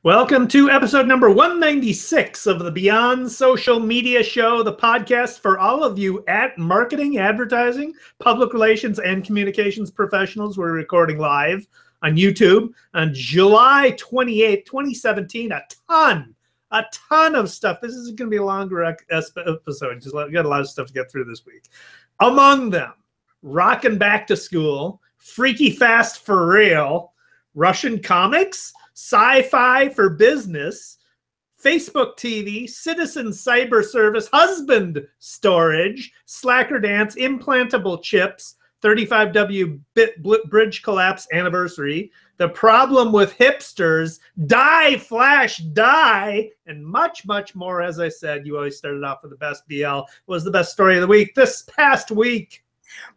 Welcome to episode number 196 of the Beyond Social Media Show, the podcast for all of you at marketing, advertising, public relations, and communications professionals. We're recording live on YouTube on July 28th, 2017. A ton of stuff. This is going to be a longer episode. Just got a lot of stuff to get through this week. Among them, Rockin' Back to School, Freaky Fast for Real, Russian comics, Sci-Fi for Business, Facebook TV, Citizen Cyber Service, Husband Storage, Slacker Dance, Implantable Chips, 35W Bridge Collapse Anniversary, The Problem with Hipsters, Die Flash Die, and much, much more. As I said, you always started off with the best BL. Was the best story of the week this past week?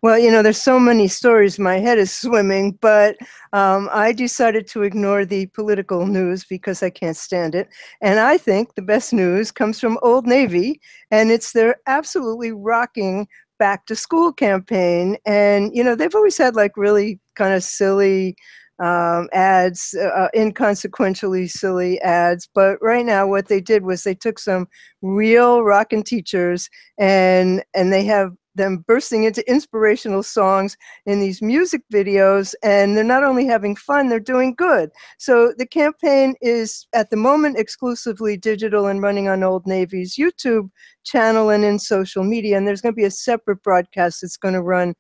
Well, you know, there's so many stories. My head is swimming, but I decided to ignore the political news because I can't stand it. And I think the best news comes from Old Navy, and it's their absolutely rocking back to school campaign. And, you know, they've always had like really kind of silly ads, inconsequentially silly ads. But right now what they did was they took some real rockin' teachers and they have them bursting into inspirational songs in these music videos, and they're not only having fun, they're doing good. So the campaign is at the moment exclusively digital and running on Old Navy's YouTube channel and in social media, and there's going to be a separate broadcast that's going to run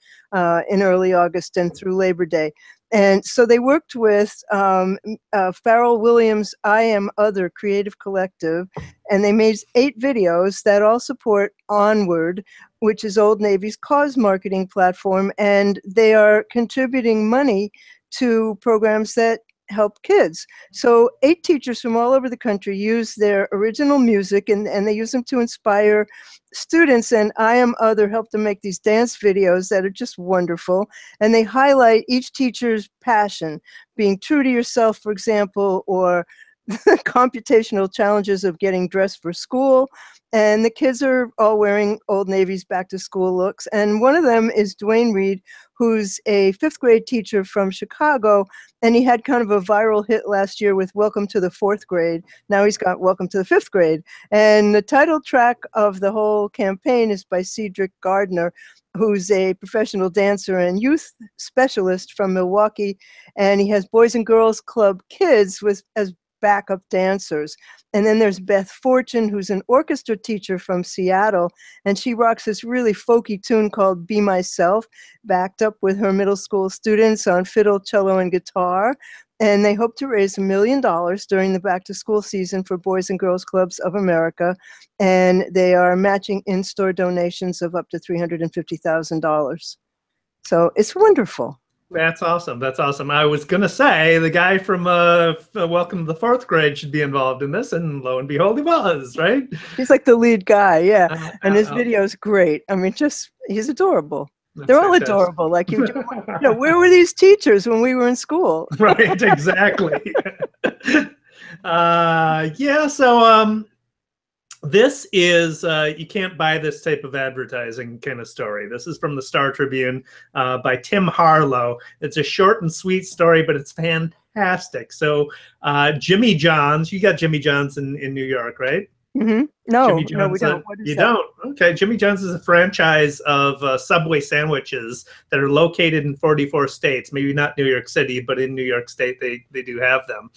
in early August and through Labor Day. And so they worked with Pharrell Williams' I Am Other Creative Collective, and they made 8 videos that all support Onward, which is Old Navy's cause marketing platform, and they are contributing money to programs that help kids. So 8 teachers from all over the country use their original music and they use them to inspire students, and I Am Other helped them make these dance videos that are just wonderful, and they highlight each teacher's passion, being true to yourself, for example, or the computational challenges of getting dressed for school. And the kids are all wearing Old Navy's back to school looks. And one of them is Dwayne Reed, who's a 5th grade teacher from Chicago. And he had kind of a viral hit last year with Welcome to the 4th grade. Now he's got Welcome to the 5th grade. And the title track of the whole campaign is by Cedric Gardner, who's a professional dancer and youth specialist from Milwaukee. And he has Boys and Girls Club kids as backup dancers. And then there's Beth Fortune, who's an orchestra teacher from Seattle, and she rocks this really folky tune called Be Myself, backed up with her middle school students on fiddle, cello, and guitar. And they hope to raise $1 million during the back to school season for Boys and Girls Clubs of America. And they are matching in-store donations of up to $350,000. So it's wonderful. That's awesome. That's awesome. I was going to say the guy from Welcome to the 4th grade should be involved in this, and lo and behold, he was, right? He's like the lead guy, yeah. And his video is great. I mean, he's adorable. They're all adorable. Like, you know, where were these teachers when we were in school? Right, exactly. Yeah, so this is, you can't buy this type of advertising kind of story. This is from the Star Tribune by Tim Harlow. It's a short and sweet story, but it's fantastic. So Jimmy John's, you got Jimmy John's in New York, right? Mm-hmm. No, we don't. You that? don't? Okay. Jimmy John's is a franchise of Subway sandwiches that are located in 44 states. Maybe not New York City, but in New York State, they do have them.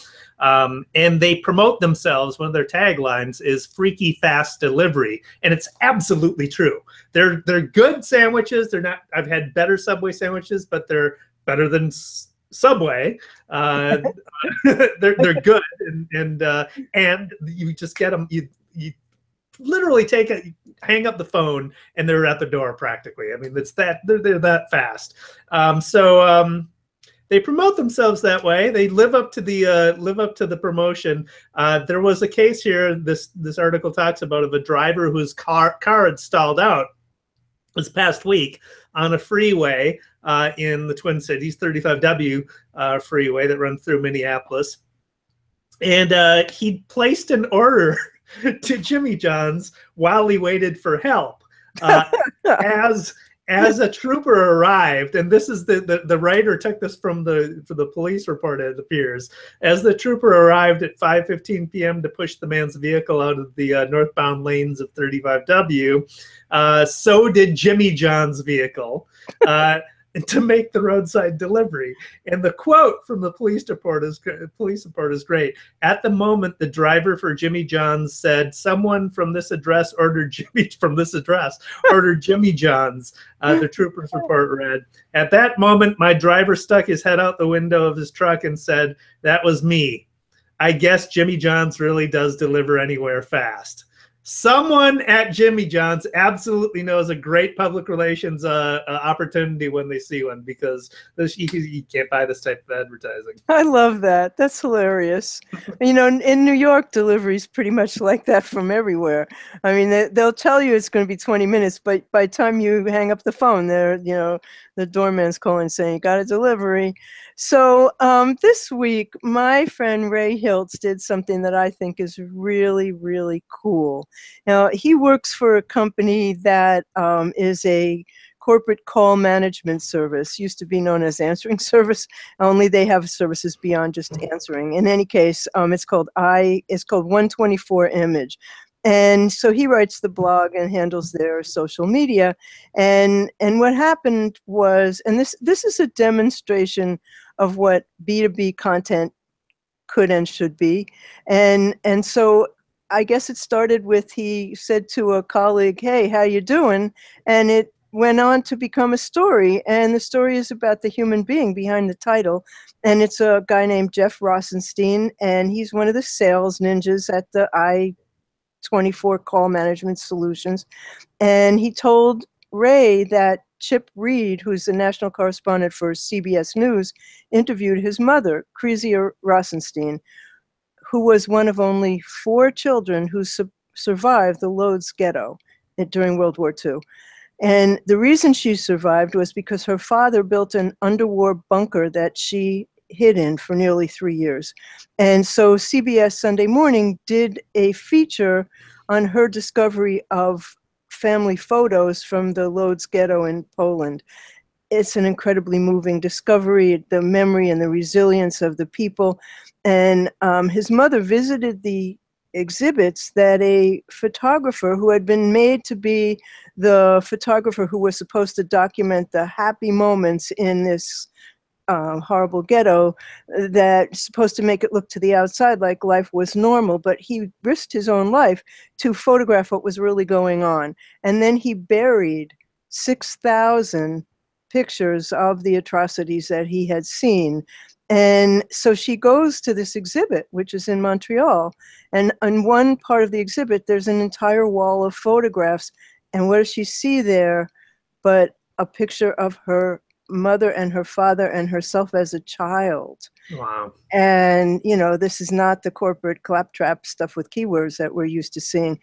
And they promote themselves. One of their taglines is "Freaky Fast Delivery," and it's absolutely true. They're good sandwiches. They're not. I've had better Subway sandwiches, but they're better than Subway. They're good, and you just get them. You literally hang up the phone, and they're at the door practically. I mean, they're that fast. They promote themselves that way. They live up to the promotion. There was a case here. This article talks about of a driver whose car had stalled out this past week on a freeway in the Twin Cities, 35W freeway that runs through Minneapolis. And he placed an order to Jimmy John's while he waited for help, as As a trooper arrived, and this is the writer took this from the police report, it appears, as the trooper arrived at 5:15 p.m. to push the man's vehicle out of the northbound lanes of 35W, so did Jimmy John's vehicle. To make the roadside delivery. And the quote from the police report is great. At the moment, the driver for Jimmy John's said, "Someone from this address ordered Jimmy John's." The trooper's report read, "At that moment, my driver stuck his head out the window of his truck and said, 'That was me. I guess Jimmy John's really does deliver anywhere fast.'" Someone at Jimmy John's absolutely knows a great public relations opportunity when they see one, because you can't buy this type of advertising. I love that. That's hilarious. You know, in New York, delivery's pretty much like that from everywhere. I mean, they'll tell you it's going to be 20 minutes, but by the time you hang up the phone, the doorman's calling saying, "You got a delivery." So this week, my friend Ray Hiltz did something that I think is really, really cool. Now, he works for a company that is a corporate call management service, used to be known as answering service, only they have services beyond just answering. In any case, it's called 124 Image. And so he writes the blog and handles their social media. And what happened was, and this is a demonstration of what B2B content could and should be. And so I guess it started with, he said to a colleague, "Hey, how you doing?" And it went on to become a story. And the story is about the human being behind the title. And it's a guy named Jeff Rosenstein, and he's one of the sales ninjas at the I-24 Call Management Solutions. And he told Ray that Chip Reed, who's the national correspondent for CBS News, interviewed his mother, Kezia Rosenstein, who was one of only 4 children who survived the Lodz ghetto during World War II. And the reason she survived was because her father built an underwar bunker that she hid in for nearly 3 years. And so CBS Sunday Morning did a feature on her discovery of family photos from the Lodz ghetto in Poland. It's an incredibly moving discovery, the memory and the resilience of the people. And his mother visited the exhibits that a photographer who had been made to be the photographer who was supposed to document the happy moments in this horrible ghetto, that's supposed to make it look to the outside like life was normal, but he risked his own life to photograph what was really going on. And then he buried 6,000 pictures of the atrocities that he had seen. And so she goes to this exhibit, which is in Montreal. And on one part of the exhibit, there's an entire wall of photographs. And what does she see there but a picture of her mother and her father and herself as a child? Wow. And, this is not the corporate claptrap stuff with keywords that we're used to seeing.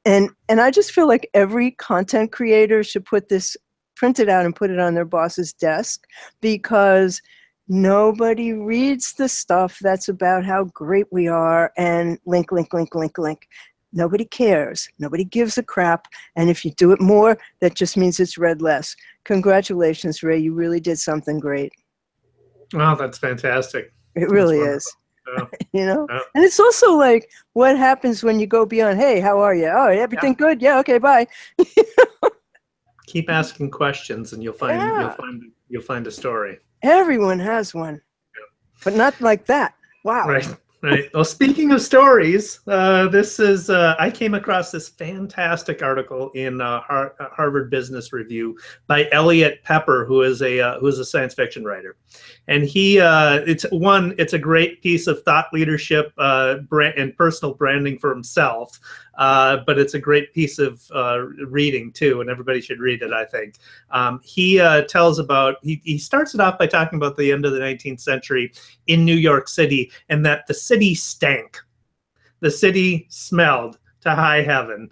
And I just feel like every content creator should print it out and put it on their boss's desk, because nobody reads the stuff that's about how great we are and link, link, link, link, link. Nobody cares. Nobody gives a crap. And if you do it more, that just means it's read less. Congratulations, Ray. You really did something great. Wow, that's fantastic. It really is. Yeah. And it's also like, what happens when you go beyond, "Hey, how are you? Oh, everything good? Yeah, okay, bye." Keep asking questions, and you'll find a story. Everyone has one, but not like that. Wow. Right. Well, speaking of stories, I came across this fantastic article in Harvard Business Review by Elliot Pepper, who is a science fiction writer, and it's a great piece of thought leadership and personal branding for himself, but it's a great piece of reading too, and everybody should read it, I think. He starts it off by talking about the end of the 19th century in New York City, and that the city stank. The city smelled to high heaven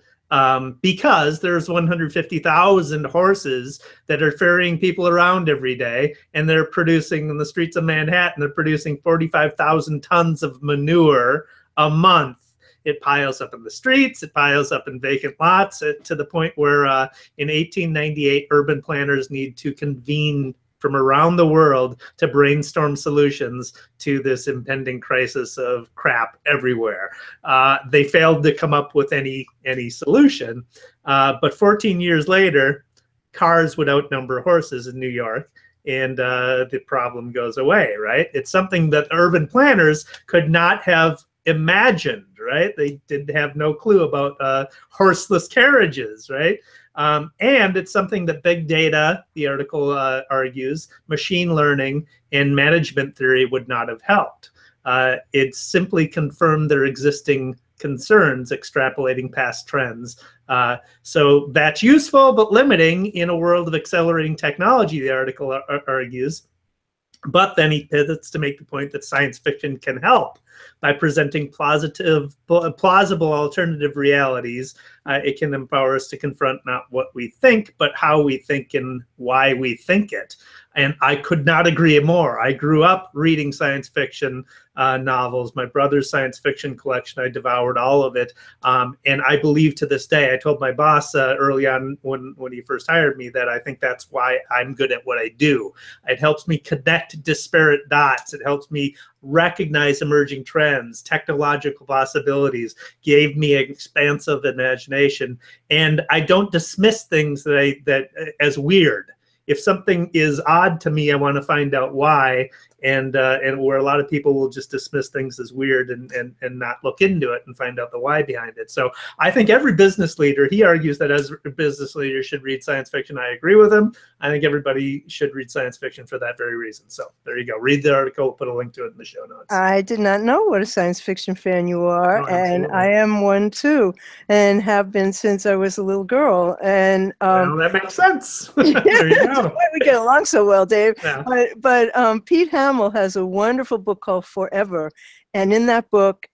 because there's 150,000 horses that are ferrying people around every day, and they're producing in the streets of Manhattan, they're producing 45,000 tons of manure a month. It piles up in the streets. It piles up in vacant lots to the point where in 1898, urban planners need to convene from around the world to brainstorm solutions to this impending crisis of crap everywhere. They failed to come up with any solution, but 14 years later, cars would outnumber horses in New York, and the problem goes away, right? It's something that urban planners could not have imagined, right? They did have no clue about horseless carriages, right? And it's something that big data, the article argues, machine learning and management theory would not have helped. It simply confirmed their existing concerns, extrapolating past trends. So that's useful, but limiting in a world of accelerating technology, the article argues. But then he pivots to make the point that science fiction can help by presenting plausible alternative realities. It can empower us to confront not what we think, but how we think and why we think it. And I could not agree more. I grew up reading science fiction novels. My brother's science fiction collection, I devoured all of it. And I believe to this day, I told my boss early on when he first hired me that I think that's why I'm good at what I do. It helps me connect disparate dots. It helps me recognize emerging trends, technological possibilities, gave me an expansive imagination. And I don't dismiss things that as weird. If something is odd to me, I want to find out why, and where a lot of people will just dismiss things as weird and not look into it and find out the why behind it. So I think every business leader, he argues that as a business leader should read science fiction. I agree with him. I think everybody should read science fiction for that very reason. So there you go. Read the article. We'll put a link to it in the show notes. I did not know what a science fiction fan you are, Oh, and I am one too, and have been since I was a little girl. And well, that makes sense. There you go. That's why we get along so well, Dave. Yeah. But Pete Hamill has a wonderful book called Forever. And in that book,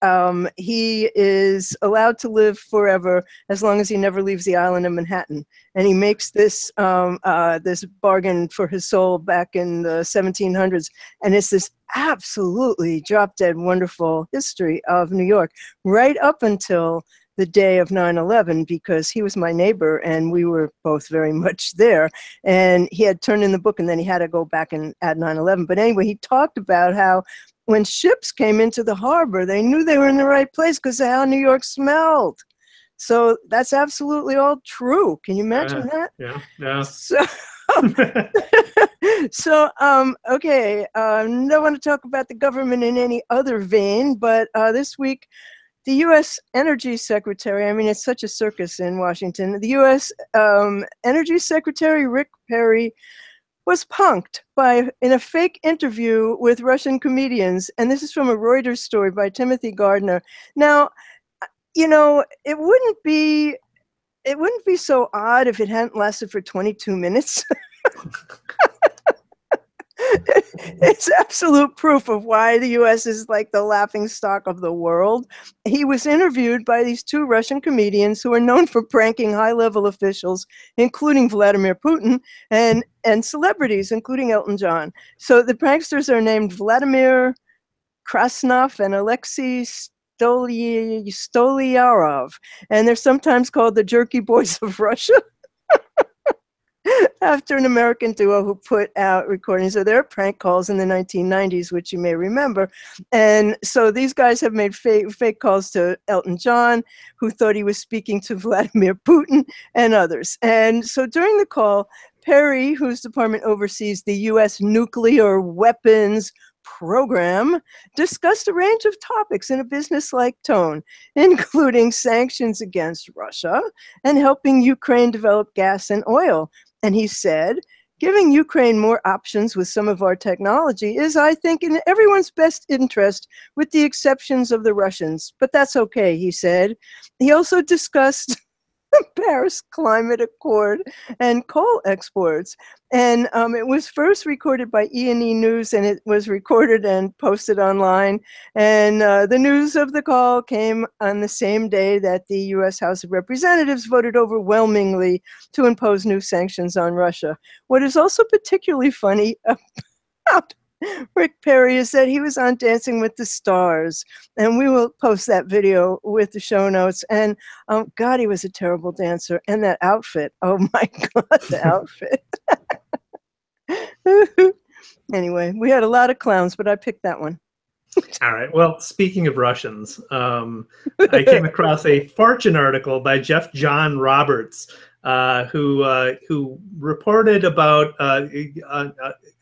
he is allowed to live forever as long as he never leaves the island of Manhattan. And he makes this this bargain for his soul back in the 1700s. And it's this absolutely drop-dead wonderful history of New York, right up until the day of 9/11, because he was my neighbor and we were both very much there. And he had turned in the book and then he had to go back and add 9/11. But anyway, he talked about how when ships came into the harbor, they knew they were in the right place because of how New York smelled. So that's absolutely all true. Can you imagine that? Yeah. Okay. Don't want to talk about the government in any other vein, but this week, the U.S. Energy Secretary, I mean, it's such a circus in Washington. The U.S. Energy Secretary Rick Perry was punked in a fake interview with Russian comedians. And this is from a Reuters story by Timothy Gardner. Now, you know, it wouldn't be so odd if it hadn't lasted for 22 minutes. It's absolute proof of why the U.S. is like the laughing stock of the world. He was interviewed by these two Russian comedians who are known for pranking high-level officials, including Vladimir Putin, and celebrities, including Elton John. So the pranksters are named Vladimir Krasnov and Alexei Stolyarov, and they're sometimes called the Jerky Boys of Russia. After an American duo who put out recordings of their prank calls in the 1990s, which you may remember. And so these guys have made fake calls to Elton John, who thought he was speaking to Vladimir Putin, and others. And so during the call, Perry, whose department oversees the U.S. nuclear weapons program, discussed a range of topics in a business-like tone, including sanctions against Russia and helping Ukraine develop gas and oil. And he said, giving Ukraine more options with some of our technology is, I think, in everyone's best interest, with the exceptions of the Russians. But that's okay, he said. He also discussed the Paris Climate Accord and coal exports. And it was first recorded by E&E News, and it was recorded and posted online. And the news of the call came on the same day that the U.S. House of Representatives voted overwhelmingly to impose new sanctions on Russia. What is also particularly funny about Rick Perry has said he was on Dancing with the Stars, and we will post that video with the show notes. And God, he was a terrible dancer. And that outfit, oh my God, the outfit. Anyway, we had a lot of clowns, but I picked that one. All right. Well, speaking of Russians, I came across a Fortune article by Jeff John Roberts, who reported about at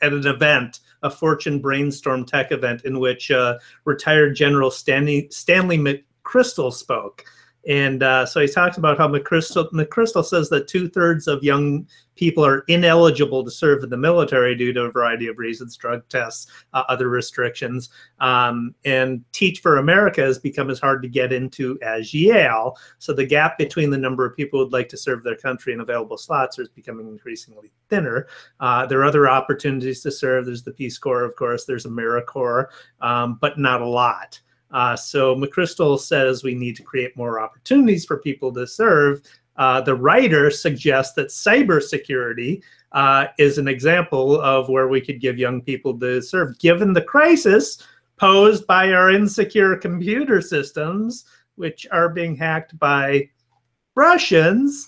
an event, a Fortune brainstorm tech event, in which retired General Stanley McChrystal spoke. And so he talks about how McChrystal says that 2/3 of young people are ineligible to serve in the military due to a variety of reasons, drug tests, other restrictions. And Teach for America has become as hard to get into as Yale. So the gap between the number of people who'd like to serve their country and available slots is becoming increasingly thinner. There are other opportunities to serve. There's the Peace Corps, of course. There's AmeriCorps, but not a lot. So McChrystal says we need to create more opportunities for people to serve. The writer suggests that cybersecurity is an example of where we could give young people to serve, given the crisis posed by our insecure computer systems, which are being hacked by Russians.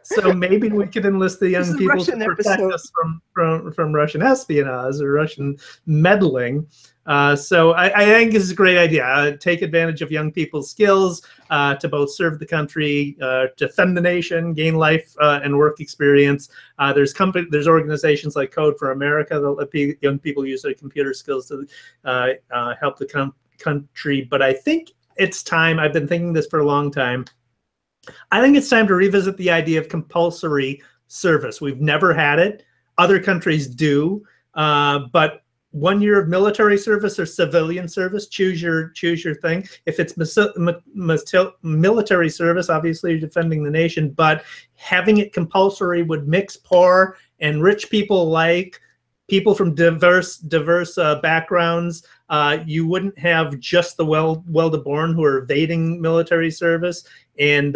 So maybe we could enlist the young people to protect us from Russian espionage or Russian meddling. So I think this is a great idea. Take advantage of young people's skills to both serve the country, defend the nation, gain life and work experience. There's organizations like Code for America that let young people use their computer skills to help the country. But I think it's time, I've been thinking this for a long time, I think it's time to revisit the idea of compulsory service. We've never had it. Other countries do, but 1 year of military service or civilian service, choose your thing. If it's military service, obviously you're defending the nation, but having it compulsory would mix poor and rich people alike, people from diverse backgrounds. You wouldn't have just the well-to-born who are evading military service. And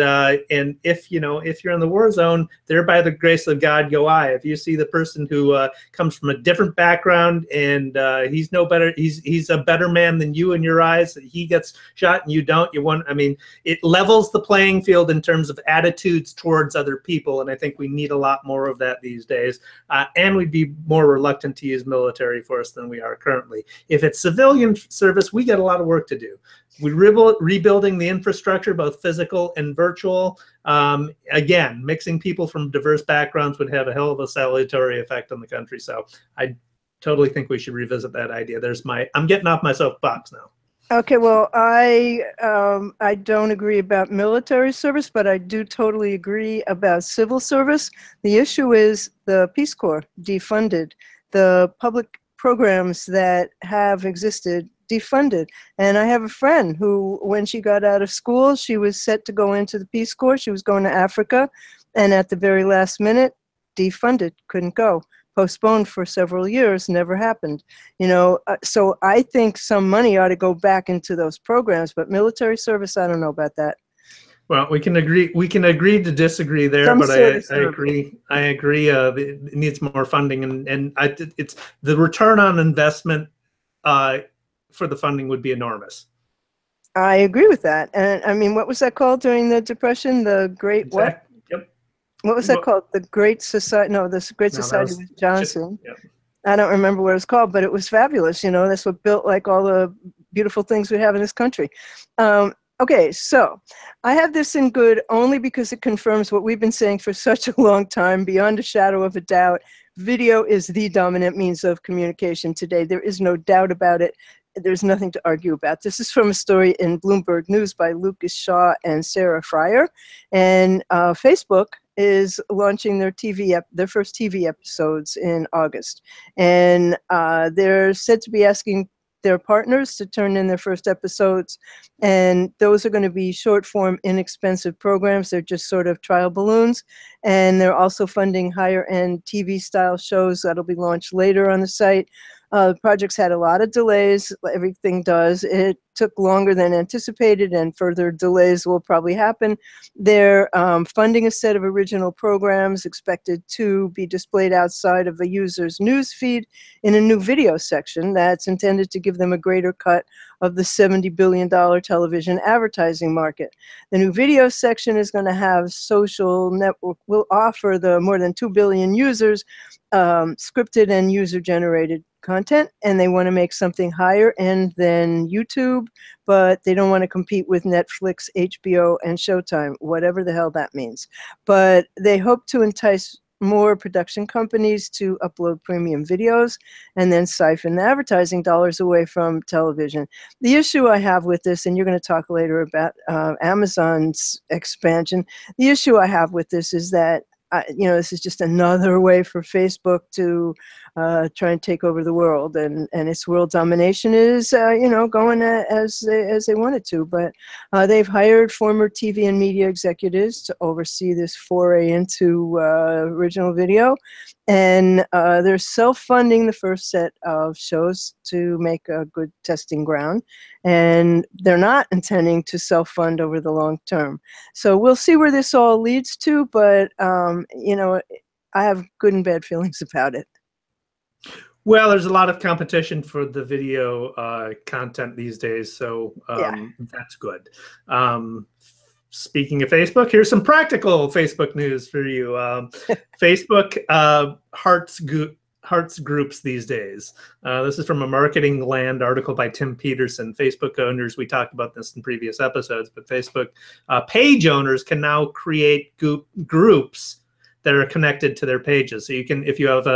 if you're in the war zone, there by the grace of God go I. If you see the person who comes from a different background and he's no better, he's a better man than you in your eyes, he gets shot and you don't. It levels the playing field in terms of attitudes towards other people, and I think we need a lot more of that these days. And we'd be more reluctant to use military force than we are currently. If it's civilian service, we got a lot of work to do. We're rebuilding the infrastructure, both physical and virtual. Again, mixing people from diverse backgrounds would have a hell of a salutary effect on the country. So I totally think we should revisit that idea. I'm getting off my soapbox now. Okay, well, I don't agree about military service, but I do totally agree about civil service. The issue is the Peace Corps defunded, the public programs that have existed defunded. And I have a friend who, when she got out of school, she was set to go into the Peace Corps. She was going to Africa, and at the very last minute, defunded, couldn't go. Postponed for several years, never happened. So I think some money ought to go back into those programs, but military service, I don't know about that. Well, we can agree to disagree there, but I agree. It needs more funding, and it's the return on investment for the funding would be enormous. I agree with that. And I mean, what was that called during the Depression? The Great what? Yep. What was that called? The Great Society? No, the Great Society with Johnson. Yep. I don't remember what it was called, but it was fabulous. That's what built like all the beautiful things we have in this country. Okay, so I have this in good only because it confirms what we've been saying for such a long time, beyond a shadow of a doubt. Video is the dominant means of communication today. There is no doubt about it. There's nothing to argue about. This is from a story in Bloomberg News by Lucas Shaw and Sarah Fryer. And Facebook is launching their first TV episodes in August. And they're said to be asking their partners to turn in their first episodes. And those are going to be short form, inexpensive programs. They're just sort of trial balloons. And they're also funding higher end TV style shows that'll be launched later on the site. The project's had a lot of delays. Everything does. It took longer than anticipated, and further delays will probably happen. They're funding a set of original programs expected to be displayed outside of a user's news feed in a new video section that's intended to give them a greater cut of the $70 billion television advertising market. The new video section is going to have social network, will offer the more than 2 billion users scripted and user-generated content, and they want to make something higher end than YouTube, but they don't want to compete with Netflix, HBO, and Showtime, whatever the hell that means. But they hope to entice more production companies to upload premium videos and then siphon the advertising dollars away from television. The issue I have with this, and you're going to talk later about Amazon's expansion, the issue I have with this is that this is just another way for Facebook to try and take over the world, and its world domination is, going as they want it to. But they've hired former TV and media executives to oversee this foray into original video, and they're self-funding the first set of shows to make a good testing ground, and they're not intending to self-fund over the long term. So we'll see where this all leads to, but I have good and bad feelings about it. Well, there's a lot of competition for the video content these days, so that's good. Speaking of Facebook, here's some practical Facebook news for you. Facebook hearts groups these days. This is from a Marketing Land article by Tim Peterson. Facebook owners, we talked about this in previous episodes, but Facebook page owners can now create groups that are connected to their pages. So you can, if you have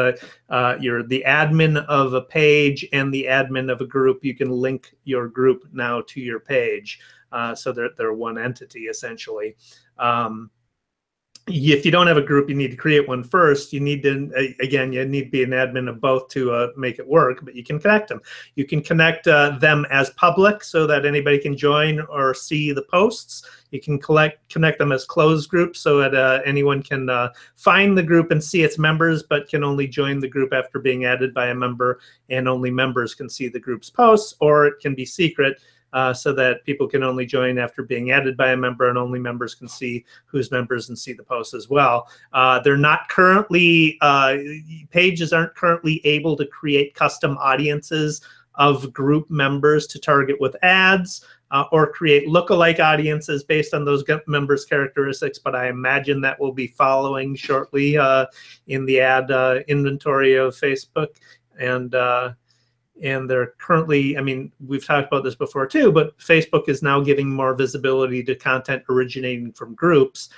you're the admin of a page and the admin of a group, you can link your group now to your page. So they're one entity essentially. If you don't have a group, you need to create one first. You need to, again, you need to be an admin of both to make it work, but you can connect them. You can connect them as public so that anybody can join or see the posts. You can connect them as closed groups so that anyone can find the group and see its members, but can only join the group after being added by a member, and only members can see the group's posts, or it can be secret. So that people can only join after being added by a member, and only members can see who's members and see the posts as well. They're not currently, pages aren't currently able to create custom audiences of group members to target with ads or create lookalike audiences based on those members' characteristics, but I imagine that will be following shortly in the ad inventory of Facebook. And they're currently, I mean, we've talked about this before too, but Facebook is now giving more visibility to content originating from groups.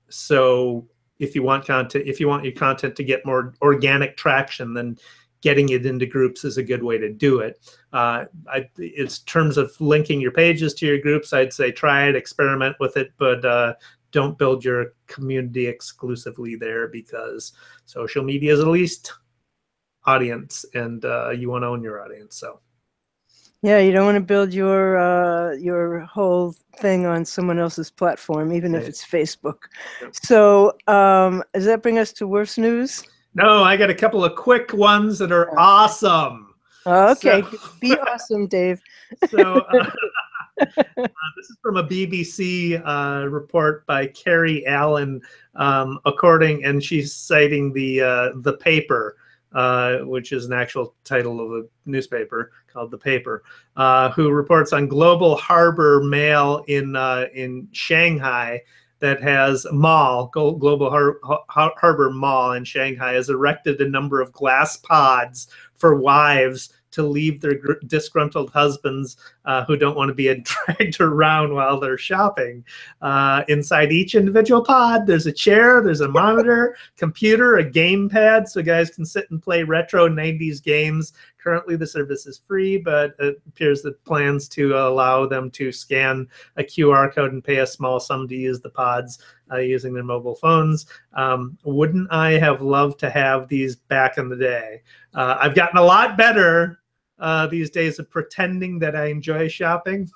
So if you want content, if you want your content to get more organic traction, then getting it into groups is a good way to do it. In terms of linking your pages to your groups, I'd say try it, experiment with it, but don't build your community exclusively there, because social media is the least audience, and you want to own your audience. So yeah, you don't want to build your whole thing on someone else's platform, even if it's Facebook. Yep. So does that bring us to worse news? No, I got a couple of quick ones that are awesome. Okay, so, be awesome, Dave. So this is from a BBC report by Carrie Allen, and she's citing the paper. Which is an actual title of a newspaper called The Paper, who reports on Global Harbor Mail in Shanghai that has a mall, Global Harbor Mall in Shanghai has erected a number of glass pods for wives to leave their disgruntled husbands who don't want to be dragged around while they're shopping. Inside each individual pod, there's a chair, there's a monitor, computer, a game pad, so guys can sit and play retro 90s games. Currently, the service is free, but it appears that plans to allow them to scan a QR code and pay a small sum to use the pods using their mobile phones. Wouldn't I have loved to have these back in the day? I've gotten a lot better these days of pretending that I enjoy shopping.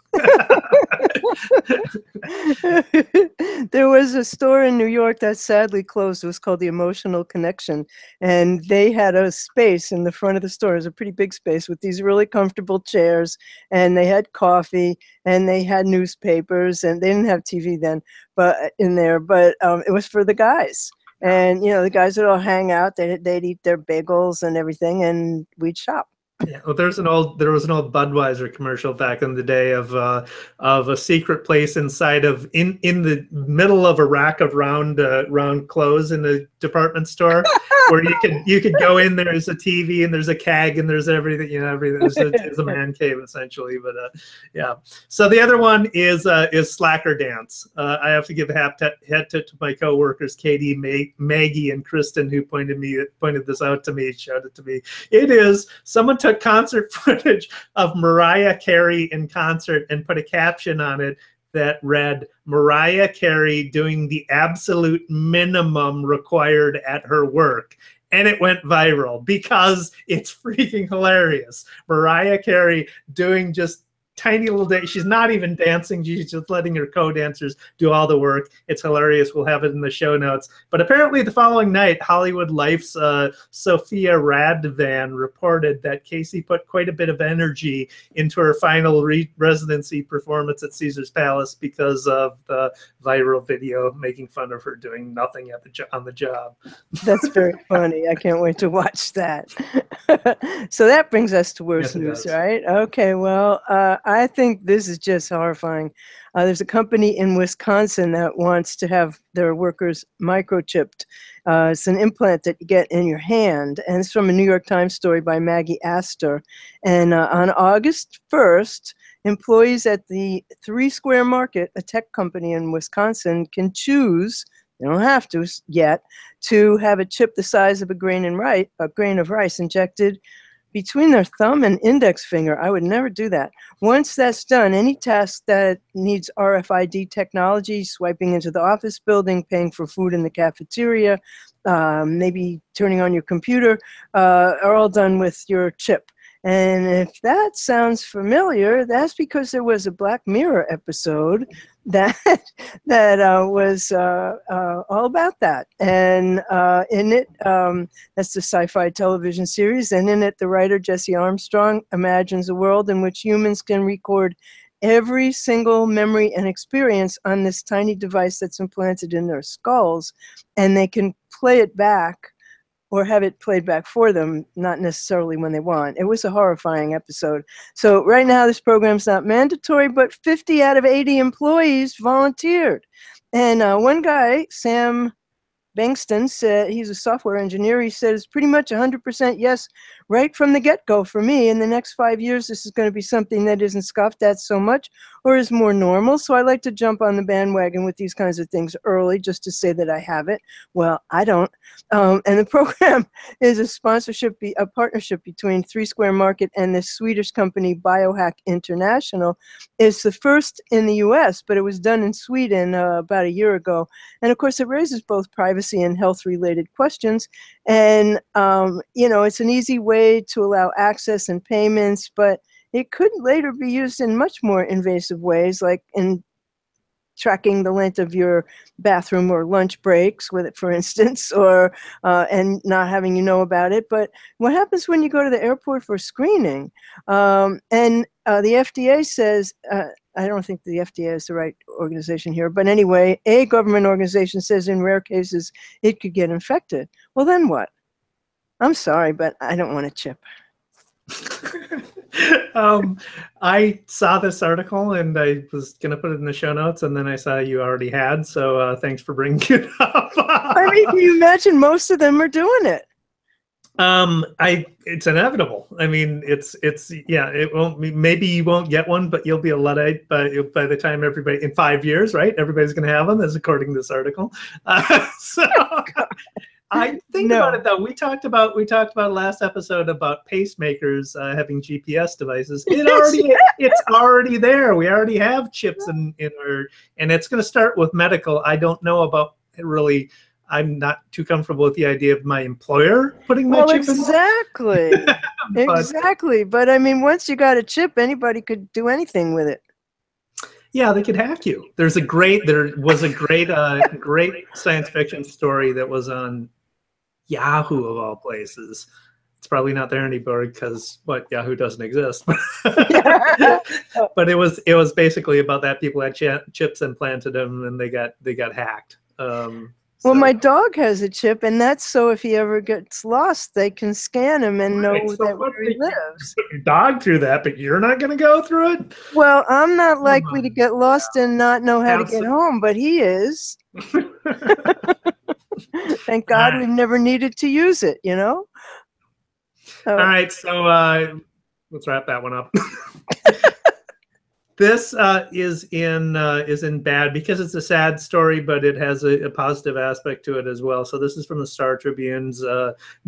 There was a store in New York that sadly closed. It was called the Emotional Connection, and they had a space in the front of the store. It was a pretty big space with these really comfortable chairs, and they had coffee, and they had newspapers, and they didn't have TV then, but it was for the guys. And the guys would all hang out. They'd eat their bagels and everything, and we'd shop. Yeah, well, there was an old Budweiser commercial back in the day of a secret place inside of in the middle of a rack of round clothes in the department store, where you could go in. There's a TV and there's a keg and there's everything. Everything. It's a man cave essentially. But yeah. So the other one is slacker dance. I have to give a hat tip to my coworkers, Katie, Maggie, and Kristen, who pointed this out to me, showed it to me. It is someone took concert footage of Mariah Carey in concert and put a caption on it that read, "Mariah Carey doing the absolute minimum required at her work." And it went viral because it's freaking hilarious. Mariah Carey doing just tiny little dance. She's not even dancing. She's just letting her co-dancers do all the work. It's hilarious. We'll have it in the show notes. But apparently the following night, Hollywood Life's Sophia Radvan reported that Casey put quite a bit of energy into her final residency performance at Caesar's Palace because of the viral video making fun of her doing nothing on the job. That's very funny. I can't wait to watch that. So that brings us to worse news, right? Okay, well, I think this is just horrifying. There's a company in Wisconsin that wants to have their workers microchipped. It's an implant that you get in your hand, and it's from a New York Times story by Maggie Astor. And on August 1st, employees at the 3 Square Market, a tech company in Wisconsin, can choose, they don't have to yet, to have a chip the size of a grain of rice injected between their thumb and index finger. I would never do that. Once that's done, any task that needs RFID technology, swiping into the office building, paying for food in the cafeteria, maybe turning on your computer, are all done with your chip. And if that sounds familiar, that's because there was a Black Mirror episode that was all about that. And in it, that's the sci-fi television series, and in it, the writer Jesse Armstrong imagines a world in which humans can record every single memory and experience on this tiny device that's implanted in their skulls, and they can play it back or have it played back for them, not necessarily when they want. It was a horrifying episode. So right now, this program's not mandatory, but 50 out of 80 employees volunteered. And one guy, Sam Bengston, said, he's a software engineer, he said it's pretty much 100% yes right from the get-go for me. In the next 5 years, this is going to be something that isn't scoffed at so much or is more normal. So I like to jump on the bandwagon with these kinds of things early just to say that I have it. Well, I don't. And the program is a partnership between 3 Square Market and the Swedish company Biohack International. It's the first in the US, but it was done in Sweden about a year ago. And of course, it raises both privacy and health-related questions. And, it's an easy way to allow access and payments, but it could later be used in much more invasive ways, like in tracking the length of your bathroom or lunch breaks with it, for instance, or and not having you know about it. But what happens when you go to the airport for screening? And the FDA says, I don't think the FDA is the right organization here, but anyway, a government organization says in rare cases it could get infected. Well, then what? I'm sorry, but I don't want a chip. I saw this article and I was going to put it in the show notes, and then I saw you already had, so thanks for bringing it up. I mean, can you imagine most of them are doing it? It's inevitable. I mean, it won't, maybe you won't get one, but you'll be a Luddite by the time everybody, in 5 years, right? Everybody's going to have them, as according to this article. I think about it though. We talked about last episode about pacemakers having GPS devices. It's already there. We already have chips in our, and it's going to start with medical. I don't know about really. I'm not too comfortable with the idea of my employer putting my chip in. Exactly. Exactly. But I mean, once you got a chip, anybody could do anything with it. Yeah, they could hack you. There was a great great science fiction story that was on Yahoo of all places. It's probably not there anymore because Yahoo doesn't exist. But it was basically about that. People had chips implanted them, and they got hacked. Well, So, my dog has a chip, and that's so if he ever gets lost, they can scan him and know right, so that where he lives. put your dog through that, but you're not going to go through it. Well, I'm not likely to get lost and not know how to get home, but he is. Thank God we've never needed to use it, you know? All right, so let's wrap that one up. This is in bad because it's a sad story, but it has a positive aspect to it as well. So this is from the Star Tribune's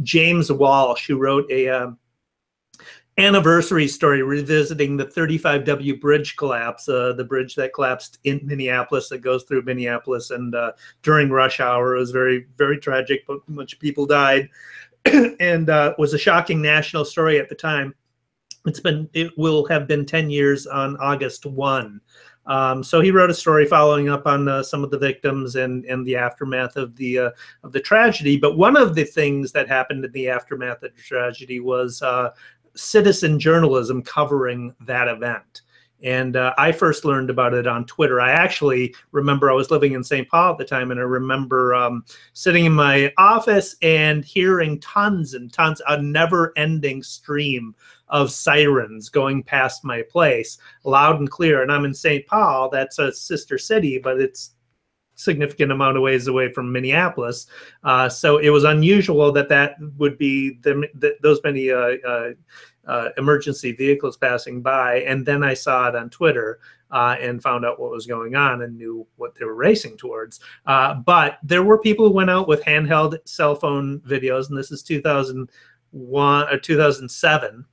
James Walsh, who wrote a anniversary story revisiting the 35W bridge collapse, the bridge that collapsed in Minneapolis that goes through Minneapolis, and during rush hour. It was very, very tragic, but much people died, and was a shocking national story at the time. It will have been 10 years on August 1. So he wrote a story following up on some of the victims and the aftermath of the tragedy. But one of the things that happened in the aftermath of the tragedy was citizen journalism covering that event. And I first learned about it on Twitter. I actually remember I was living in St. Paul at the time, and I remember sitting in my office and hearing tons and tons, a never-ending stream of sirens going past my place, loud and clear. And I'm in St. Paul. That's a sister city, but it's significant amount of ways away from Minneapolis. So it was unusual that would be those many emergency vehicles passing by. And then I saw it on Twitter and found out what was going on and knew what they were racing towards. But there were people who went out with handheld cell phone videos, and this is 2001 or 2007.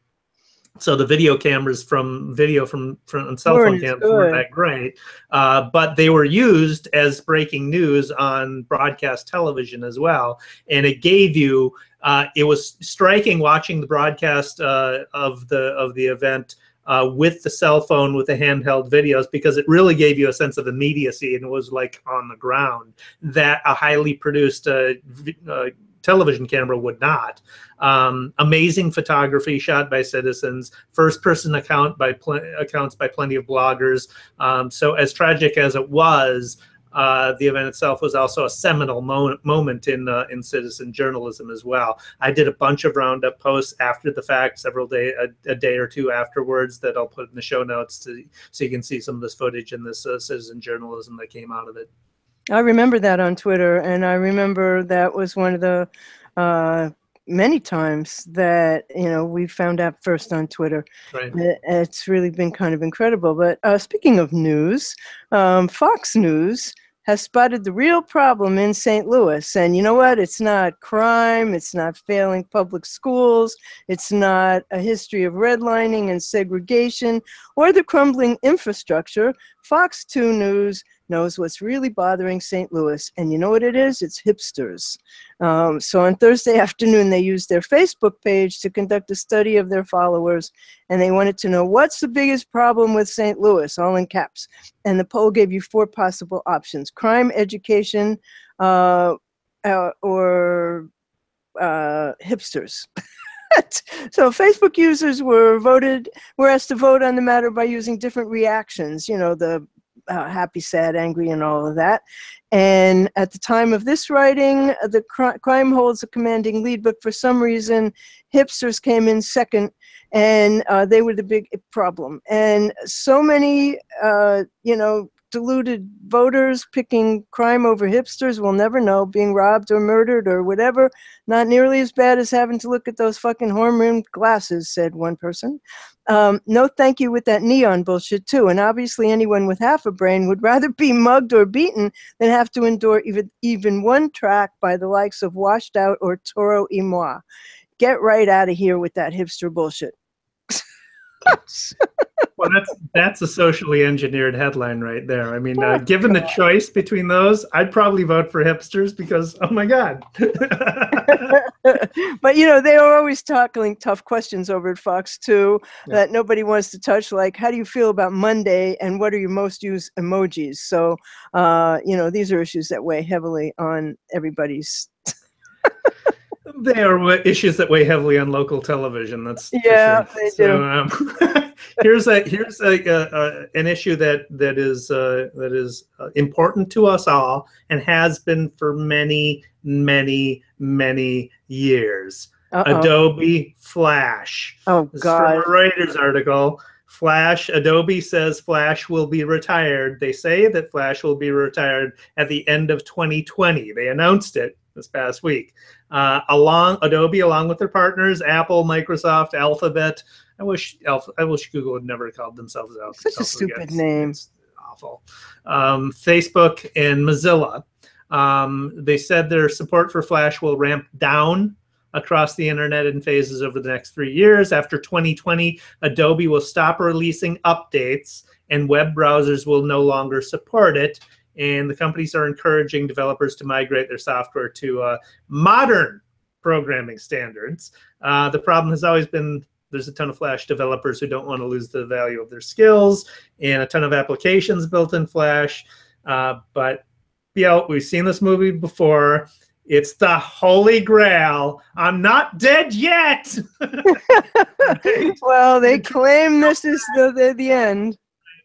So the video cameras from cell phone cameras weren't that great, but they were used as breaking news on broadcast television as well. And it gave you, it was striking watching the broadcast of the event with the cell phone with the handheld videos, because it really gave you a sense of immediacy, and it was like on the ground that a highly produced television camera would not. Amazing photography shot by citizens, first-person accounts by plenty of bloggers. So as tragic as it was, the event itself was also a seminal moment in citizen journalism as well. I did a bunch of roundup posts after the fact, a day or two afterwards, that I'll put in the show notes so you can see some of this footage and this citizen journalism that came out of it. I remember that on Twitter, and I remember that was one of the many times that we found out first on Twitter. Right. It's really been kind of incredible. But speaking of news, Fox News has spotted the real problem in St. Louis. And you know what? It's not crime. It's not failing public schools. It's not a history of redlining and segregation or the crumbling infrastructure. Fox 2 News knows what's really bothering St. Louis. And you know what it is? It's hipsters. So on Thursday afternoon, they used their Facebook page to conduct a study of their followers. And they wanted to know, what's the biggest problem with St. Louis, all in caps. And the poll gave you 4 possible options: crime, education, or hipsters. So Facebook users were asked to vote on the matter by using different reactions, the happy, sad, angry, and all of that. And at the time of this writing, the crime holds a commanding lead, but for some reason, hipsters came in second, and they were the big problem. And so many, deluded voters picking crime over hipsters, will never know, being robbed or murdered or whatever. Not nearly as bad as having to look at those fucking horn-rimmed glasses, said one person. No thank you with that neon bullshit too. And obviously anyone with half a brain would rather be mugged or beaten than have to endure even one track by the likes of Washed Out or Toro y Moi. Get right out of here with that hipster bullshit. Well, that's a socially engineered headline right there. I mean, Oh, given the God. choice between those, I'd probably vote for hipsters because, oh my God. But you know, they are always tackling tough questions over at Fox 2 Yeah. that nobody wants to touch, like how do you feel about Monday and what are your most used emojis? So you know, these are issues that weigh heavily on everybody's. They are issues that weigh heavily on local television. That's for Yeah, sure. they So do. here's an issue that is important to us all and has been for many, many, many years. Uh-oh. Adobe Flash. Oh This is from God. a Reuters article. Adobe says Flash will be retired. They say that Flash will be retired at the end of 2020. They announced it this past week. Adobe, along with their partners, Apple, Microsoft, Alphabet. I wish Google had never called themselves Such a Alphabet. stupid name. It's awful. Facebook and Mozilla. They said their support for Flash will ramp down across the internet in phases over the next 3 years. After 2020, Adobe will stop releasing updates and web browsers will no longer support it. And the companies are encouraging developers to migrate their software to modern programming standards. The problem has always been there's a ton of Flash developers who don't want to lose the value of their skills and a ton of applications built in Flash. But we've seen this movie before. It's the Holy Grail. I'm not dead yet. Well, they claim this is the end.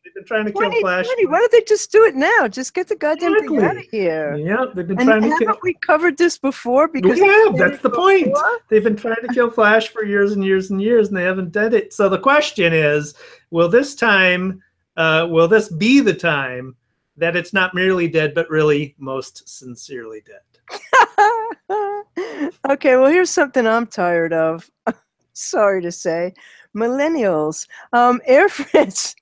They've been trying to kill Flash. Why don't they just do it now? Just get the goddamn thing out of here. Yeah, they've been And trying to kill. haven't we covered this before? Because Yeah, that's the point. before? They've been trying to kill Flash for years and years and years, and they haven't done it. So the question is, will this be the time that it's not merely dead, but really most sincerely dead? Okay, well, here's something I'm tired of. Sorry to say. Millennials. Air France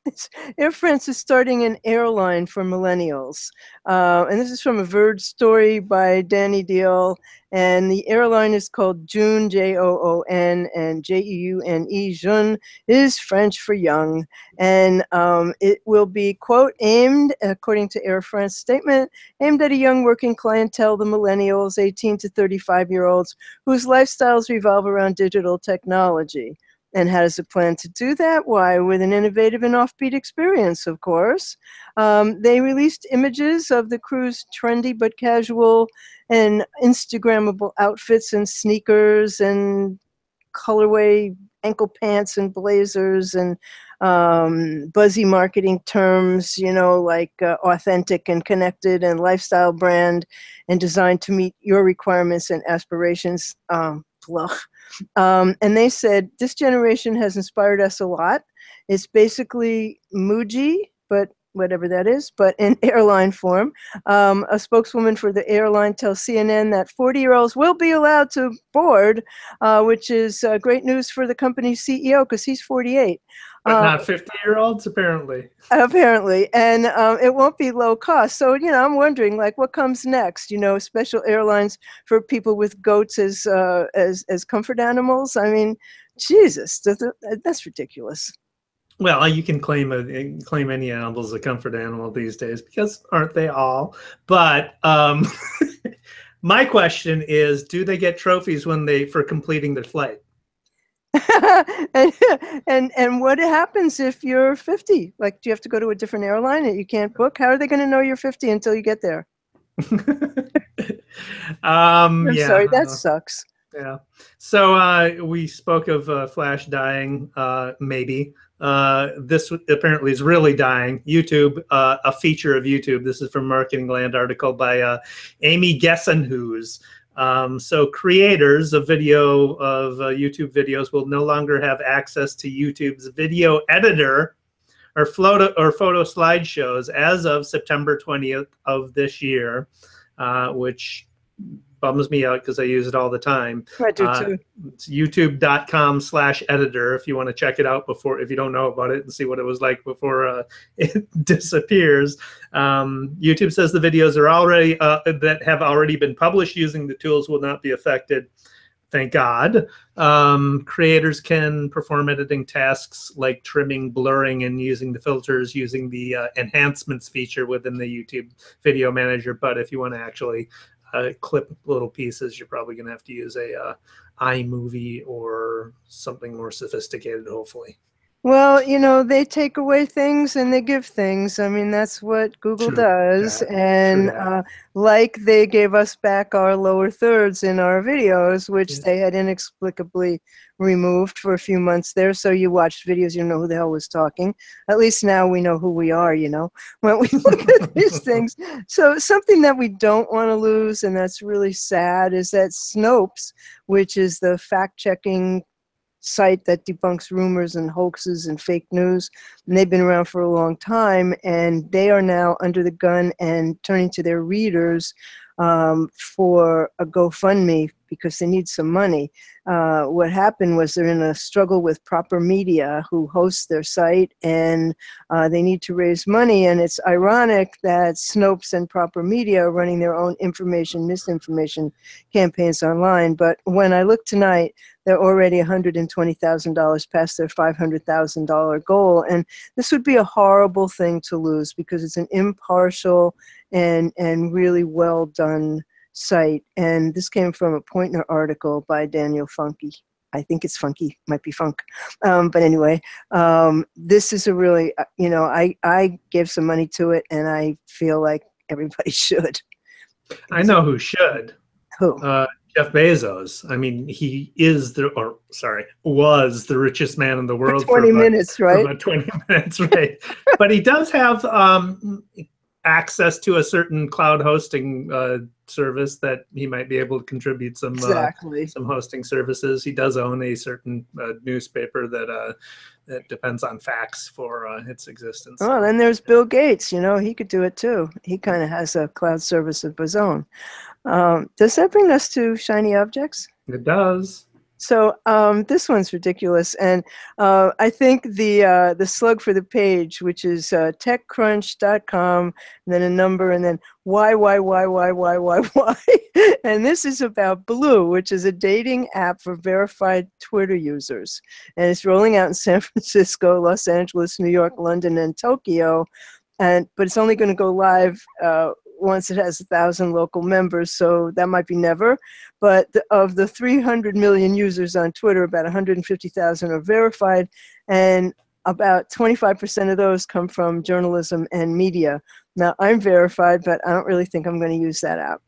is starting an airline for millennials. And this is from a Verge story by Danny Deal. And the airline is called Joon, Joon, and Jeune. Jeune is French for young. And it will be, quote, aimed, according to Air France statement, aimed at a young working clientele, the millennials, 18 to 35-year-olds, whose lifestyles revolve around digital technology. And how does it plan to do that? Why, with an innovative and offbeat experience, of course. They released images of the crew's trendy but casual and Instagrammable outfits and sneakers and colorway ankle pants and blazers and buzzy marketing terms, you know, like authentic and connected and lifestyle brand and designed to meet your requirements and aspirations. And they said, this generation has inspired us a lot. It's basically Muji, but whatever that is, but in airline form. A spokeswoman for the airline tells CNN that 40-year-olds will be allowed to board, which is great news for the company's CEO because he's 48. But not 50-year-olds, apparently. Apparently, and it won't be low cost. So, you know, I'm wondering, like, what comes next? You know, special airlines for people with goats as comfort animals. I mean, Jesus, that's ridiculous. Well, you can claim any animal as a comfort animal these days because aren't they all? But my question is, do they get trophies for completing their flight? and what happens if you're 50? Like, do you have to go to a different airline that you can't book? How are they going to know you're 50 until you get there? I'm sorry, that sucks. Yeah. So we spoke of Flash dying, maybe. This apparently is really dying. YouTube, a feature of YouTube. This is from Marketing Land article by Amy Gessenhues. So creators of YouTube videos will no longer have access to YouTube's video editor or photo slideshows as of September 20th of this year, which bums me out because I use it all the time. I do too. It's youtube.com/editor if you want to check it out if you don't know about it and see what it was like before it disappears. YouTube says the videos are already that have already been published using the tools will not be affected. thank God. Creators can perform editing tasks like trimming, blurring, and using the filters using the enhancements feature within the YouTube Video Manager. But if you want to actually clip little pieces, you're probably going to have to use a iMovie or something more sophisticated, hopefully. Well, you know, they take away things and they give things. I mean, that's what Google True does. that. True And that. like they gave us back our lower thirds in our videos, which Yeah. they had inexplicably removed for a few months there. So you watched videos, you know who the hell was talking. At least now we know who we are, you know, when we look at these things. So something that we don't want to lose, and that's really sad, is that Snopes, which is the fact-checking site that debunks rumors and hoaxes and fake news, and they've been around for a long time, and they are now under the gun and turning to their readers for a GoFundMe because they need some money. What happened was they're in a struggle with Proper Media, who hosts their site, and they need to raise money. And it's ironic that Snopes and Proper Media are running their own information, misinformation campaigns online. But when I look tonight, they're already $120,000 past their $500,000 goal. And this would be a horrible thing to lose because it's an impartial and really well done site. And this came from a Poynter article by Daniel Funky. I think it's Funky, might be Funk. But anyway, this is a really, you know, I gave some money to it, and I feel like everybody should. I know who should. Who? Jeff Bezos. I mean, he is was the richest man in the world for 20 minutes, right? For about 20 minutes, right? But he does have access to a certain cloud hosting service that he might be able to contribute some some hosting services. He does own a certain newspaper that depends on facts for its existence. Oh, then there's Bill Gates. You know, he could do it too. He kind of has a cloud service of his own. Does that bring us to shiny objects? It does. So this one's ridiculous, and I think the slug for the page, which is techcrunch.com, and then a number, and then why, and this is about Blue, which is a dating app for verified Twitter users, and it's rolling out in San Francisco, Los Angeles, New York, London, and Tokyo, but it's only going to go live once it has 1,000 local members, so that might be never. But of the 300 million users on Twitter, about 150,000 are verified, and about 25% of those come from journalism and media. Now, I'm verified, but I don't really think I'm going to use that app.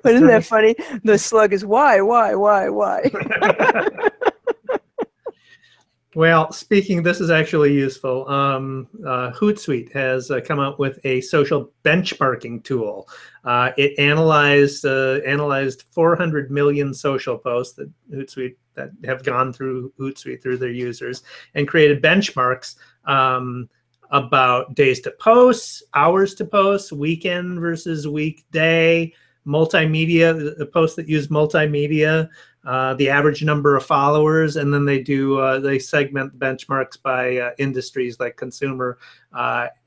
But isn't that funny? The slug is why? Well, speaking, this is actually useful. Hootsuite has come out with a social benchmarking tool. It analyzed 400 million social posts that Hootsuite that have gone through Hootsuite through their users and created benchmarks about days to post, hours to post, weekend versus weekday, multimedia, the posts that use multimedia, the average number of followers, and then they segment benchmarks by industries like consumer,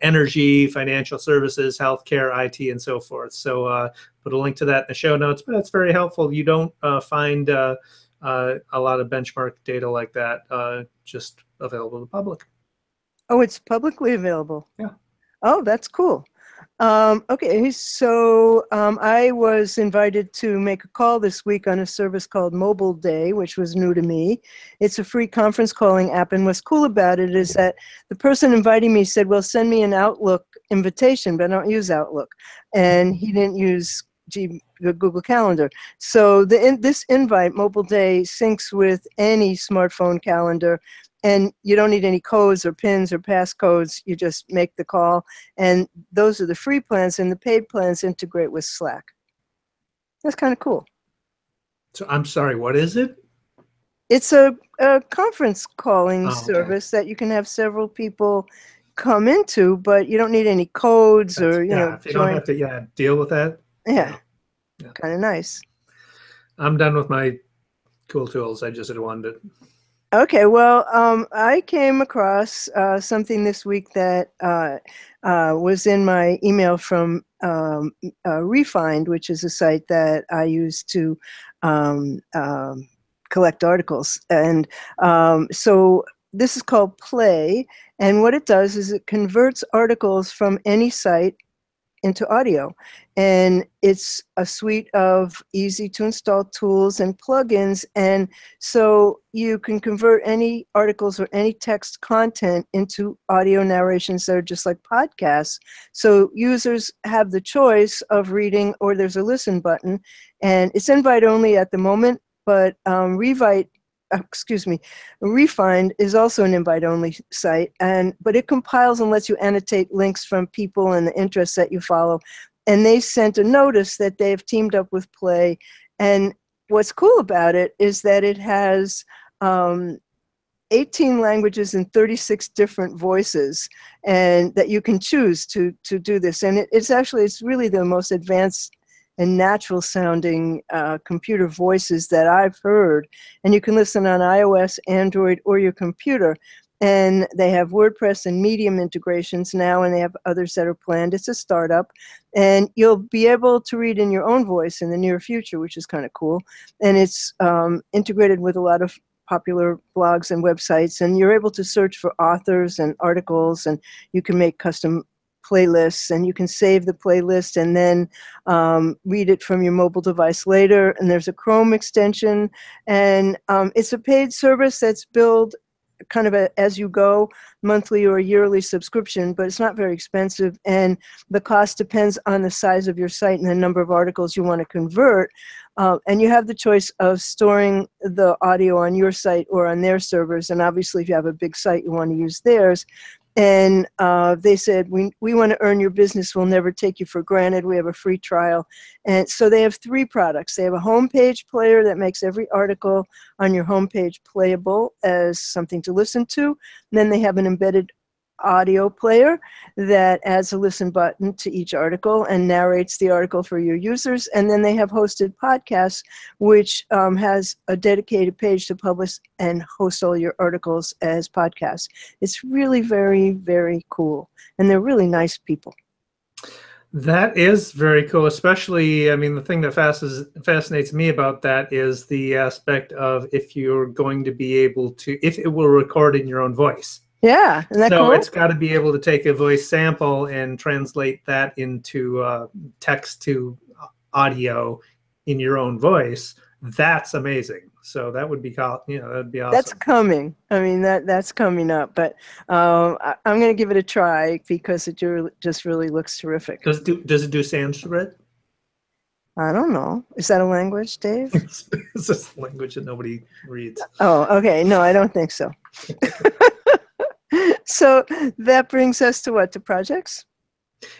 energy, financial services, healthcare, IT, and so forth. So put a link to that in the show notes, but it's very helpful. You don't find a lot of benchmark data like that just available to the public. Oh, it's publicly available. Yeah. Oh, that's cool. Okay, so I was invited to make a call this week on a service called Mobile Day, which was new to me. It's a free conference calling app, and what's cool about it is that the person inviting me said, well, send me an Outlook invitation, but I don't use Outlook. And he didn't use the Google Calendar. So this invite, Mobile Day, syncs with any smartphone calendar, and you don't need any codes or pins or passcodes. You just make the call, and those are the free plans, and the paid plans integrate with Slack. That's kind of cool. So I'm sorry, what is it? It's a conference calling service that you can have several people come into, but you don't need any codes or, you know, if you don't have to deal with that. Yeah. Kind of nice. I'm done with my cool tools. I just wanted to. Okay, well, I came across something this week that was in my email from Refind, which is a site that I use to collect articles. And so this is called Play. And what it does is it converts articles from any site into audio. And it's a suite of easy to install tools and plugins. And so you can convert any articles or any text content into audio narrations that are just like podcasts. So users have the choice of reading, or there's a listen button. And it's invite only at the moment, but Refind is also an invite-only site, but it compiles and lets you annotate links from people and the interests that you follow. And they sent a notice that they've teamed up with Play. And what's cool about it is that it has 18 languages and 36 different voices, and that you can choose to do this. And it's really the most advanced and natural sounding computer voices that I've heard. And you can listen on iOS, Android, or your computer. And they have WordPress and Medium integrations now, and they have others that are planned. It's a startup. And you'll be able to read in your own voice in the near future, which is kind of cool. And it's integrated with a lot of popular blogs and websites. And you're able to search for authors and articles, and you can make custom playlists, and you can save the playlist and then read it from your mobile device later. And there's a Chrome extension, and it's a paid service that's billed kind of as you go, monthly or yearly subscription, but it's not very expensive. And the cost depends on the size of your site and the number of articles you want to convert. And you have the choice of storing the audio on your site or on their servers. And obviously, if you have a big site, you want to use theirs. And they said, we want to earn your business. We'll never take you for granted. We have a free trial. And so they have 3 products. They have a homepage player that makes every article on your homepage playable as something to listen to. And then they have an embedded audio player that adds a listen button to each article and narrates the article for your users. And then they have hosted podcasts, which has a dedicated page to publish and host all your articles as podcasts. It's really very, very cool. And they're really nice people. That is very cool, especially, I mean, the thing that fascinates me about that is the aspect of if you're going to be able to, if it will record in your own voice. Yeah, isn't that so cool? It's got to be able to take a voice sample and translate that into text to audio in your own voice. That's amazing. So that would be, that'd be awesome. That's coming. I mean, that's coming up. But I'm going to give it a try because it just really looks terrific. Does it do Sanskrit? I don't know. Is that a language, Dave? It's just a language that nobody reads. Oh, okay. No, I don't think so. So that brings us to what? To projects?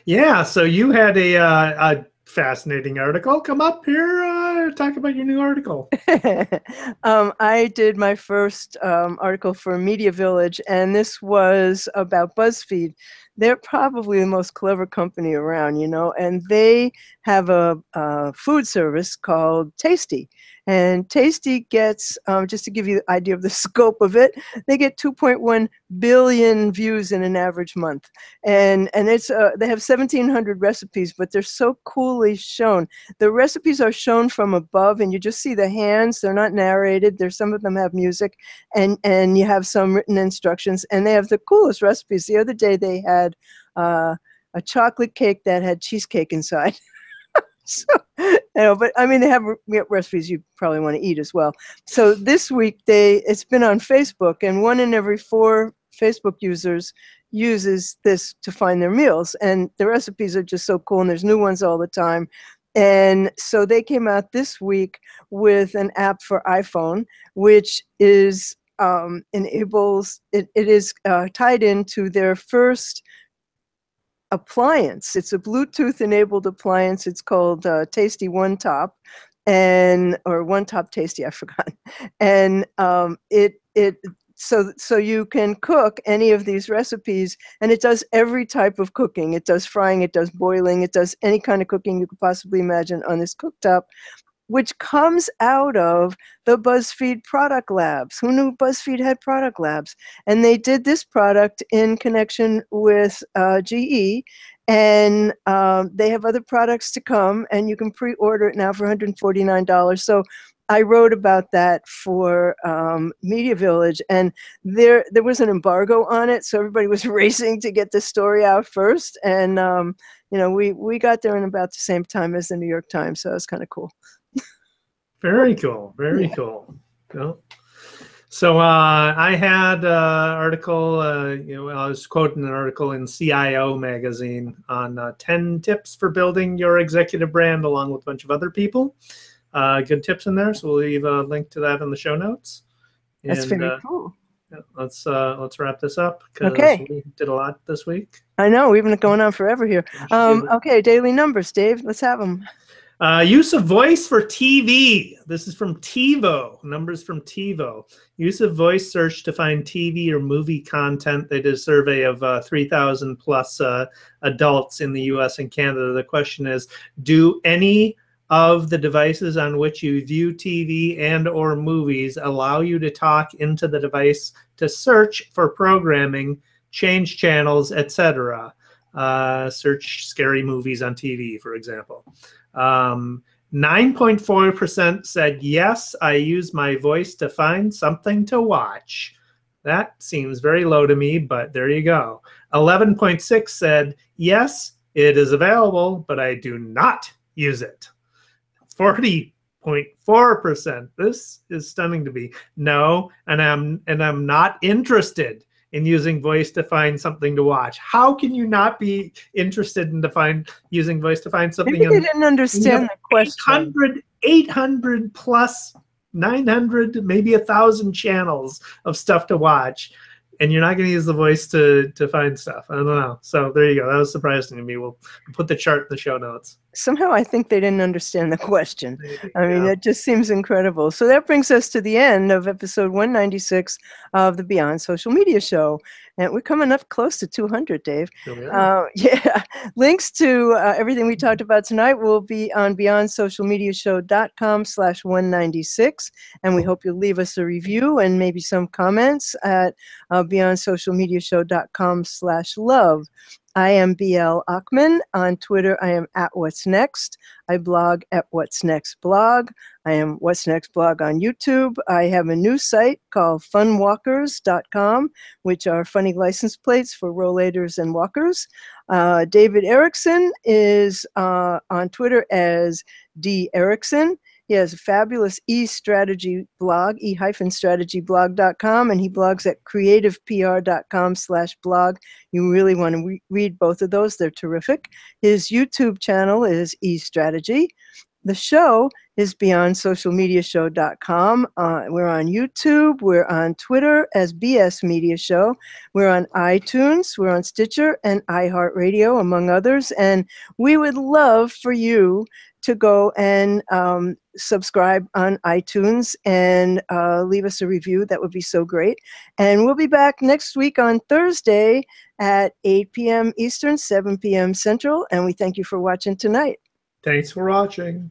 Yeah. So you had a fascinating article. Come up here, talk about your new article. I did my first article for Media Village, and this was about BuzzFeed. They're probably the most clever company around, and they have a food service called Tasty. And Tasty gets, just to give you the idea of the scope of it, they get 2.1 billion views in an average month. And it's they have 1,700 recipes, but they're so coolly shown. The recipes are shown from above, and you just see the hands. They're not narrated. Some of them have music, and you have some written instructions. And they have the coolest recipes. The other day they had a chocolate cake that had cheesecake inside. So, but I mean, they have recipes you probably want to eat as well. So this week it's been on Facebook, and 1 in every 4 Facebook users uses this to find their meals. And the recipes are just so cool, and there's new ones all the time. And so they came out this week with an app for iPhone, which is enables it is tied into their first appliance. It's a Bluetooth enabled appliance. It's called Tasty One Top, or One Top Tasty, I forgot. And so you can cook any of these recipes, and it does every type of cooking. It does frying, it does boiling, it does any kind of cooking you could possibly imagine on this cooktop, which comes out of the BuzzFeed product labs. Who knew BuzzFeed had product labs? And they did this product in connection with GE, And they have other products to come, and you can pre-order it now for $149. So I wrote about that for Media Village, and there was an embargo on it, so everybody was racing to get the story out first. And you know, we got there in about the same time as the New York Times, so it was kind of cool. Very cool. Very cool. Cool. So I had an article, you know, I was quoting an article in CIO magazine on 10 tips for building your executive brand, along with a bunch of other people. Good tips in there. So we'll leave a link to that in the show notes. That's very cool. Yeah, let's wrap this up, because we did a lot this week. I know, we've been going on forever here. Okay, daily numbers, Dave. Let's have them. Use of voice for TV. This is from TiVo. Numbers from TiVo. Use of voice search to find TV or movie content. They did a survey of 3,000 plus adults in the US and Canada. The question is, do any of the devices on which you view TV and or movies allow you to talk into the device to search for programming, change channels, etc.? Search scary movies on TV, for example. 9.4% said, yes, I use my voice to find something to watch. That seems very low to me, but there you go. 11.6 said, yes, it is available, but I do not use it. 40.4%. This is stunning to me. No, and I'm not interested in using voice to find something to watch. How can you not be interested in using voice to find something? Maybe they didn't understand the question. 800 plus 900, maybe 1,000 channels of stuff to watch, and you're not going to use the voice to find stuff. I don't know. So there you go. That was surprising to me. We'll put the chart in the show notes. Somehow I think they didn't understand the question. I mean, it just seems incredible. So that brings us to the end of episode 196 of the Beyond Social Media Show. And we're coming up close to 200, Dave. Yeah. Links to everything we talked about tonight will be on beyondsocialmediashow.com/196. And we hope you'll leave us a review and maybe some comments at beyondsocialmediashow.com/love. I am BL Ochman. On Twitter, I am at What's Next. I blog at What's Next blog. I am What's Next blog on YouTube. I have a new site called funwalkers.com, which are funny license plates for rollators and walkers. David Erickson is on Twitter as D. Erickson. He has a fabulous e-strategy blog, e-strategyblog.com, and he blogs at creativepr.com/blog. You really want to read both of those. They're terrific. His YouTube channel is eStrategy. The show is beyondsocialmediashow.com. We're on YouTube. We're on Twitter as BS Media Show. We're on iTunes. We're on Stitcher and iHeartRadio, among others. And we would love for you to go and subscribe on iTunes and leave us a review. That would be so great. And we'll be back next week on Thursday at 8 p.m. Eastern, 7 p.m. Central. And we thank you for watching tonight. Thanks for watching.